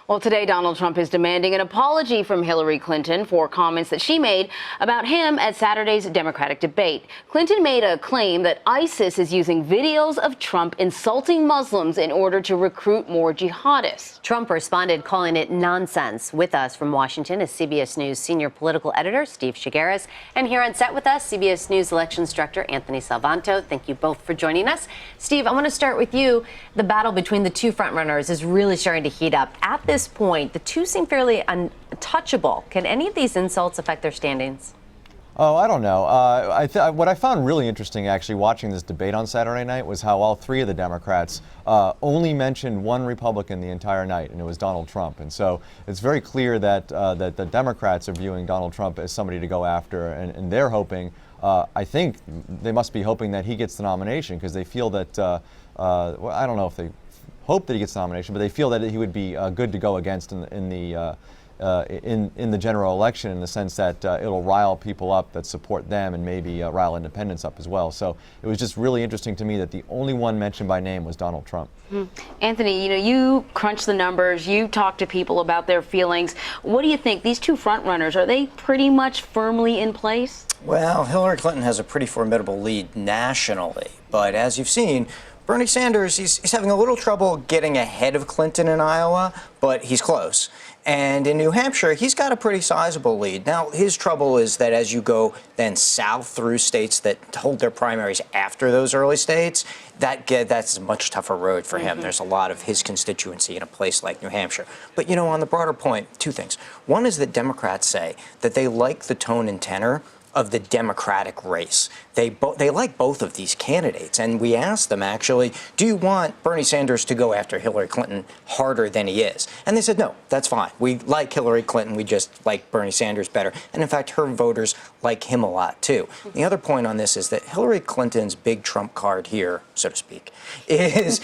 Well, today, Donald Trump is demanding an apology from Hillary Clinton for comments that she made about him at Saturday's Democratic debate. Clinton made a claim that ISIS is using videos of Trump insulting Muslims in order to recruit more jihadists. Trump responded, calling it nonsense. With us from Washington is CBS News Senior political editor Steve Chaggaris. And here on set with us, CBS News Elections Director Anthony Salvanto. Thank you both for joining us. Steve, I want to start with you. The battle between the two frontrunners is really starting to heat up. At this point, the two seem fairly untouchable. Can any of these insults affect their standings? Oh, I don't know. What I found really interesting, actually, watching this debate on Saturday night was how all three of the Democrats only mentioned one Republican the entire night, and it was Donald Trump. And so it's very clear that that the Democrats are viewing Donald Trump as somebody to go after, and they're hoping, I think they must be hoping that he gets the nomination, because they feel that, well, I don't know if they hope that he gets the nomination, but they feel that he would be good to go against in the general election, in the sense that it'll rile people up that support them, and maybe rile independents up as well. So it was just really interesting to me that the only one mentioned by name was Donald Trump. Anthony, you crunch the numbers, you talk to people about their feelings. What do you think? These two front runners, are they pretty much firmly in place? Well, Hillary Clinton has a pretty formidable lead nationally, but as you've seen, Bernie Sanders, he's having a little trouble getting ahead of Clinton in Iowa, but he's close. And in New Hampshire, he's got a pretty sizable lead. Now, his trouble is that as you go then south through states that hold their primaries after those early states, that's a much tougher road for him. There's a lot of his constituency in a place like New Hampshire. But, on the broader point, two things. One is that Democrats say that they like the tone and tenor of the Democratic race. They like both of these candidates. And we asked them, actually, do you want Bernie Sanders to go after Hillary Clinton harder than he is? And they said, no, that's fine. We like Hillary Clinton. We just like Bernie Sanders better. And in fact, her voters like him a lot, too. The other point on this is that Hillary Clinton's big trump card here, so to speak, is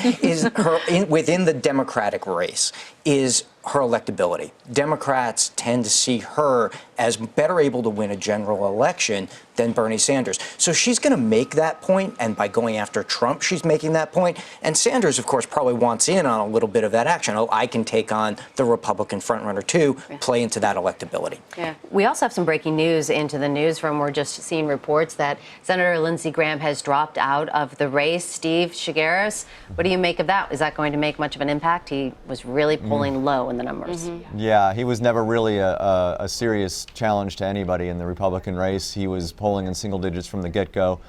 her within the Democratic race, is her electability. Democrats tend to see her as better able to win a general election than Bernie Sanders. So she's going to make that point, and by going after Trump, she's making that point. And Sanders, of course, probably wants in on a little bit of that action. Oh, I can take on the Republican frontrunner, too, play into that electability. Yeah. We also have some breaking news into the newsroom. We're just seeing reports that Senator Lindsey Graham has dropped out of the race. Steve Chaggaris, what do you make of that? Is that going to make much of an impact? He was really polling low in the numbers. Yeah, he was never really a serious challenge to anybody in the Republican race. He was polling in single digits from the get-go.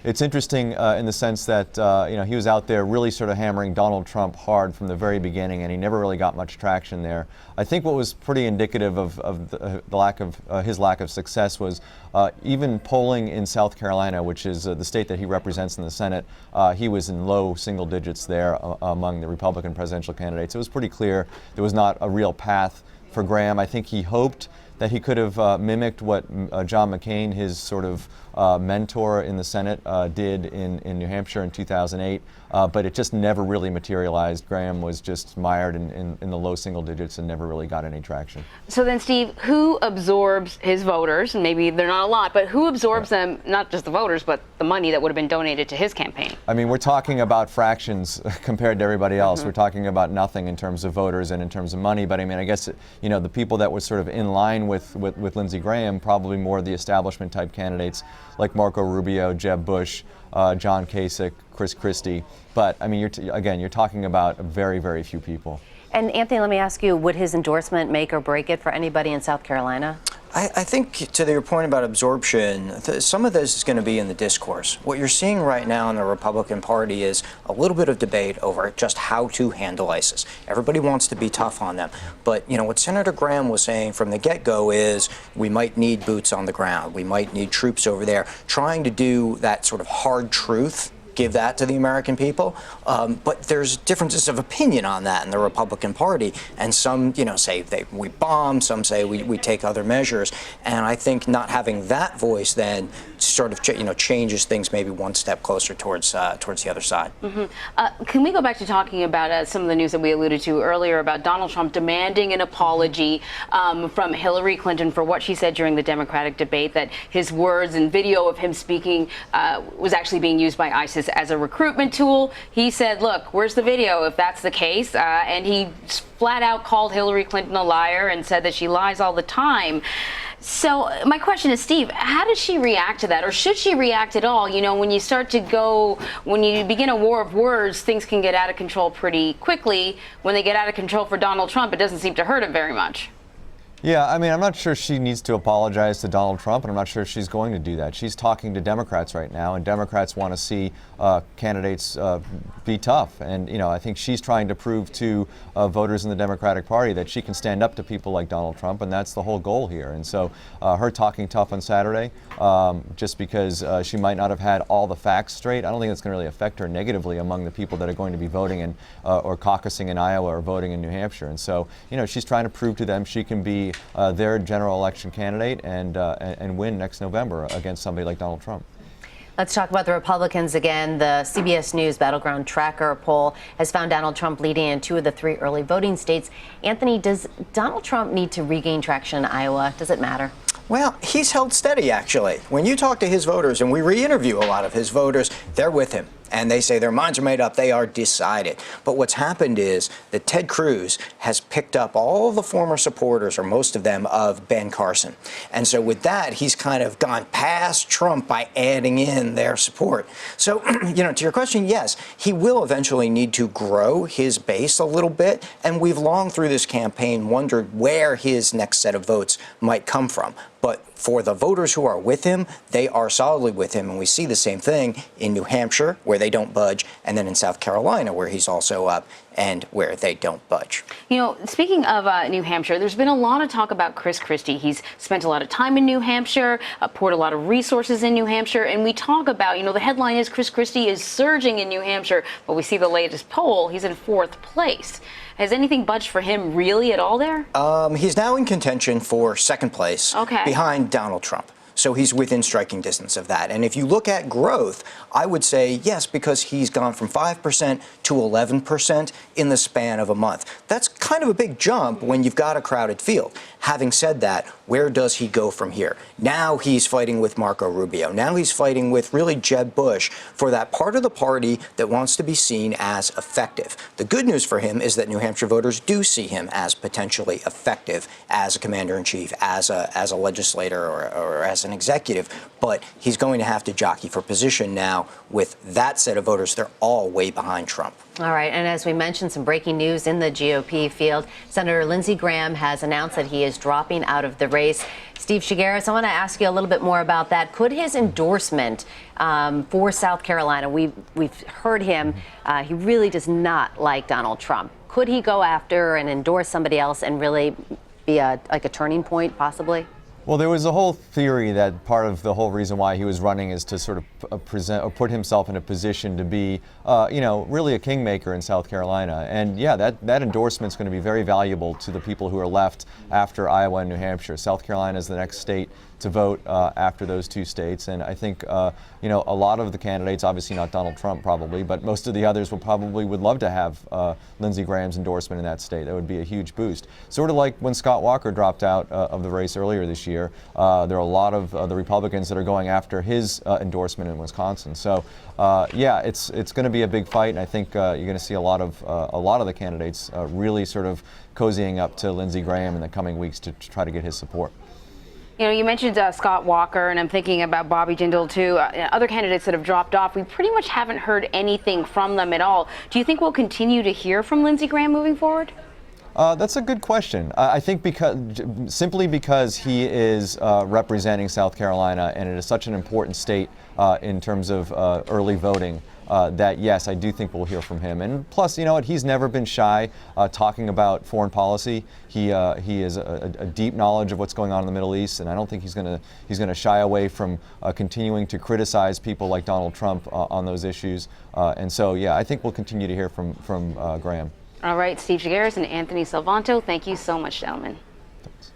It's interesting in the sense that he was out there really sort of hammering Donald Trump hard from the very beginning, and he never really got much traction there. I think what was pretty indicative of the lack of his lack of success was even polling in South Carolina, which is the state that he represents in the Senate. He was in low single digits there among the Republican presidential candidates. It was pretty clear there was not a real path for Graham. I think he hoped that he could have mimicked what John McCain, his sort of mentor in the Senate, did in New Hampshire in 2008, but it just never really materialized. Graham was just mired in the low single digits and never really got any traction. So then, Steve, who absorbs his voters? And maybe they're not a lot, but who absorbs them, not just the voters, but the money that would have been donated to his campaign? I mean, we're talking about fractions compared to everybody else. We're talking about nothing in terms of voters and in terms of money, but I mean, I guess, the people that were sort of in line with Lindsey Graham, probably more the establishment type candidates like Marco Rubio, Jeb Bush, John Kasich, Chris Christie. But I mean, you're talking about very, very few people. And Anthony, let me ask you, would his endorsement make or break it for anybody in South Carolina? I think, to your point about absorption, some of this is going to be in the discourse. What you're seeing right now in the Republican Party is a little bit of debate over just how to handle ISIS. Everybody wants to be tough on them. But, what Senator Graham was saying from the get-go is we might need boots on the ground. We might need troops over there, trying to do that sort of hard truth, give that to the American people. But there's differences of opinion on that in the Republican Party. And some, say we bomb, some say we take other measures. And I think not having that voice then sort of changes things maybe one step closer towards the other side. Can we go back to talking about some of the news that we alluded to earlier about Donald Trump demanding an apology from Hillary Clinton for what she said during the Democratic debate, that his words and video of him speaking was actually being used by ISIS as a recruitment tool. He said, look, where's the video if that's the case? And he flat out called Hillary Clinton a liar and said that she lies all the time. So my question is, Steve, how does she react to that? Or should she react at all? You know, when you begin a war of words, things can get out of control pretty quickly. When they get out of control for Donald Trump, it doesn't seem to hurt him very much. Yeah, I mean, I'm not sure she needs to apologize to Donald Trump, and I'm not sure she's going to do that. She's talking to Democrats right now, and Democrats want to see candidates be tough. And, I think she's trying to prove to voters in the Democratic Party that she can stand up to people like Donald Trump, and that's the whole goal here. And so her talking tough on Saturday, just because she might not have had all the facts straight, I don't think that's going to really affect her negatively among the people that are going to be voting in or caucusing in Iowa or voting in New Hampshire. And so, she's trying to prove to them she can be their general election candidate and win next November against somebody like Donald Trump. Let's talk about the Republicans again. The CBS News Battleground Tracker poll has found Donald Trump leading in 2 of the 3 early voting states. Anthony, does Donald Trump need to regain traction in Iowa? Does it matter? Well, he's held steady, actually. When you talk to his voters, and we re-interview a lot of his voters, they're with him. And they say their minds are made up, they are decided. But what's happened is that Ted Cruz has picked up all the former supporters, or most of them, of Ben Carson. And so with that, he's kind of gone past Trump by adding in their support. So, to your question, yes, he will eventually need to grow his base a little bit. And we've long through this campaign wondered where his next set of votes might come from. But for the voters who are with him, they are solidly with him. And we see the same thing in New Hampshire, where they don't budge, and then in South Carolina, where he's also up and where they don't budge. Speaking of New Hampshire, there's been a lot of talk about Chris Christie. He's spent a lot of time in New Hampshire, poured a lot of resources in New Hampshire, and we talk about, the headline is Chris Christie is surging in New Hampshire, but we see the latest poll, he's in 4th place. Has anything budged for him really at all there? He's now in contention for 2nd place behind Donald Trump. So he's within striking distance of that. And if you look at growth, I would say yes, because he's gone from 5% to 11% in the span of a month. That's kind of a big jump when you've got a crowded field. Having said that, where does he go from here? Now he's fighting with Marco Rubio. Now he's fighting with really Jeb Bush for that part of the party that wants to be seen as effective. The good news for him is that New Hampshire voters do see him as potentially effective as a commander-in-chief, as a legislator, or as an executive. But he's going to have to jockey for position now with that set of voters. They're all way behind Trump. All right. And as we mentioned, some breaking news in the GOP field. Senator Lindsey Graham has announced that he is dropping out of the race. Steve Chaggaris, I want to ask you a little bit more about that. Could his endorsement for South Carolina, we've heard him, he really does not like Donald Trump. Could he go after and endorse somebody else and really be like a turning point, possibly? Well, there was a whole theory that part of the whole reason why he was running is to sort of present or put himself in a position to be, really a kingmaker in South Carolina. And yeah, that endorsement is going to be very valuable to the people who are left after Iowa and New Hampshire. South Carolina is the next state to vote after those 2 states. And I think, a lot of the candidates, obviously not Donald Trump probably, but most of the others would love to have Lindsey Graham's endorsement in that state. That would be a huge boost. Sort of like when Scott Walker dropped out of the race earlier this year. There are a lot of the Republicans that are going after his endorsement in Wisconsin. So, it's going to be a big fight, and I think you're going to see a lot of the candidates really sort of cozying up to Lindsey Graham in the coming weeks to try to get his support. You mentioned Scott Walker, and I'm thinking about Bobby Jindal, too. Other candidates that have dropped off, we pretty much haven't heard anything from them at all. Do you think we'll continue to hear from Lindsey Graham moving forward? That's a good question. I think simply because he is representing South Carolina, and it is such an important state in terms of early voting, that yes, I do think we'll hear from him. And plus, he's never been shy talking about foreign policy. He has a deep knowledge of what's going on in the Middle East, and I don't think he's going to shy away from continuing to criticize people like Donald Trump on those issues. And so, yeah, I think we'll continue to hear from Graham. All right, Steve Chaggaris and Anthony Salvanto, thank you so much, gentlemen. Thanks.